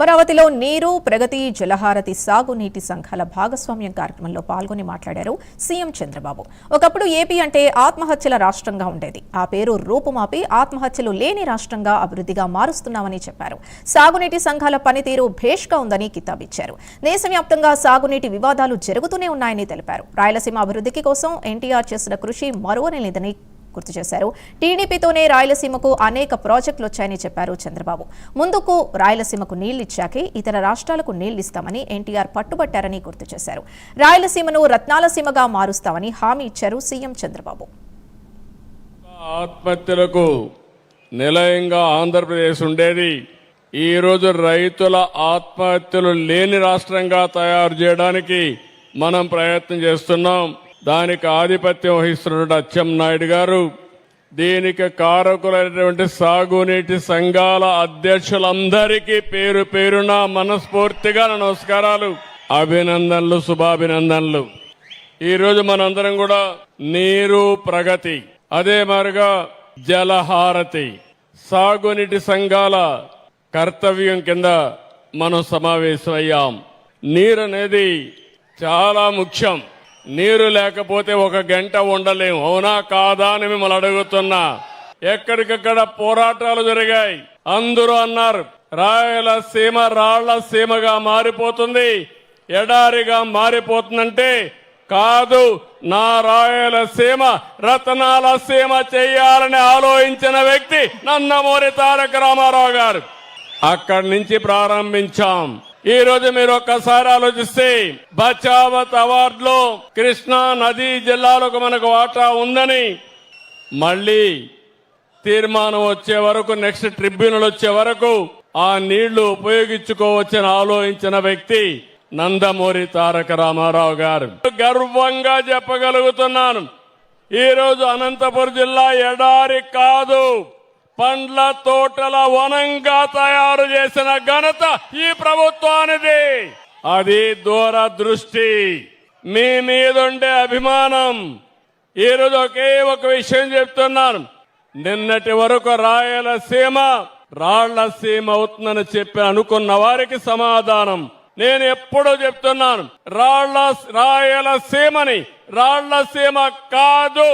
అమరావతిలో నీరు ప్రగతి జలహారతి సాగునీటి సంఘాల భాగస్వామ్యం కార్యక్రమంలో పాల్గొని మాట్లాడారు సీఎం చంద్రబాబు. ఒకప్పుడు ఏపీ అంటే ఆత్మహత్యల రాష్ట్రంగా ఉండేది. ఆ పేరు రూపుమాపి ఆత్మహత్యలు లేని రాష్ట్రంగా అభివృద్ధిగా మారుస్తున్నామని చెప్పారు. సాగునీటి సంఘాల పనితీరు భేష్గా ఉందని కితాబిచ్చారు. దేశవ్యాప్తంగా సాగునీటి వివాదాలు జరుగుతూనే ఉన్నాయని తెలిపారు. రాయలసీమ అభివృద్ధికి కోసం ఎన్టీఆర్ చేసిన కృషి మరువలేనిదని గుర్తు చేశారు. టీడీపీతోనే రాయలసీమకు అనేక ప్రాజెక్టులు వచ్చాయని చెప్పారు చంద్రబాబు. ముందుకు రాయలసీమకు నీళ్లిచ్చాకే ఇతర రాష్ట్రాలకు నీళ్లిస్తామని ఎన్టీఆర్ పట్టుబట్టారని గుర్తు చేశారు. రాయలసీమను రత్నాలసీమగా మారుస్తామని హామీ ఇచ్చారు సీఎం చంద్రబాబు. ఆత్మహత్యలకు నిలయంగా ఆంధ్రప్రదేశ్ ఉండేది. ఈ రోజు రైతుల ఆత్మహత్యలు లేని రాష్ట్రంగా తయారు చేయడానికి మనం ప్రయత్నం చేస్తున్నాం. దానికి ఆధిపత్యం వహిస్తున్న అచ్చెన్నాయుడు గారు, దీనికి కారకులైనటువంటి సాగునీటి సంఘాల అధ్యక్షులందరికీ పేరు పేరున మనస్ఫూర్తిగా నమస్కారాలు, అభినందనలు, శుభాభినందనలు. ఈరోజు మనందరం కూడా నీరు ప్రగతి, అదే మాదిరిగా జలహారతి, సాగునీటి సంఘాల కర్తవ్యం కింద మనం సమావేశమయ్యాం. నీరు అనేది చాలా ముఖ్యం. నీరు లేకపోతే ఒక గంట ఉండలేం. అవునా కాదా అని మిమ్మల్ని అడుగుతున్నా. ఎక్కడికక్కడ పోరాటాలు జరిగాయి. అందరూ అన్నారు రాయలసీమ రాళ్ల సీమగా మారిపోతుంది, ఎడారిగా మారిపోతుందంటే కాదు, నా రాయలసీమ రతనాల సీమ చేయాలని ఆలోచించిన వ్యక్తి నందమూరి తారక రామారావు గారు. అక్కడి నుంచి ప్రారంభించాం. ఈ రోజు మీరు ఒక్కసారి ఆలోచిస్తే బచావత్ అవార్డులో కృష్ణా నదీ జిల్లాలకు మనకు వాటా ఉందని, మళ్లీ తీర్మానం వచ్చే వరకు, నెక్స్ట్ ట్రిబ్యునల్ వచ్చే వరకు ఆ నీళ్లు ఉపయోగించుకోవచ్చని ఆలోచించిన వ్యక్తి నందమూరి తారక రామారావు గారు. గర్వంగా చెప్పగలుగుతున్నాను, ఈ రోజు అనంతపురం జిల్లా ఎడారి కాదు, పండ్ల తోటల వనంగా తయారు చేసిన ఘనత ఈ ప్రభుత్వానిది. అది దూరదృష్టి, మీ మీదుండే అభిమానం. ఈరోజు ఒకే ఒక విషయం చెప్తున్నాను, నిన్నటి వరకు రాయలసీమ రాళ్ల సీమ అవుతుందని చెప్పి అనుకున్న వారికి సమాధానం నేను ఎప్పుడూ చెప్తున్నాను, రాయలసీమని రాళ్ల సీమ కాదు,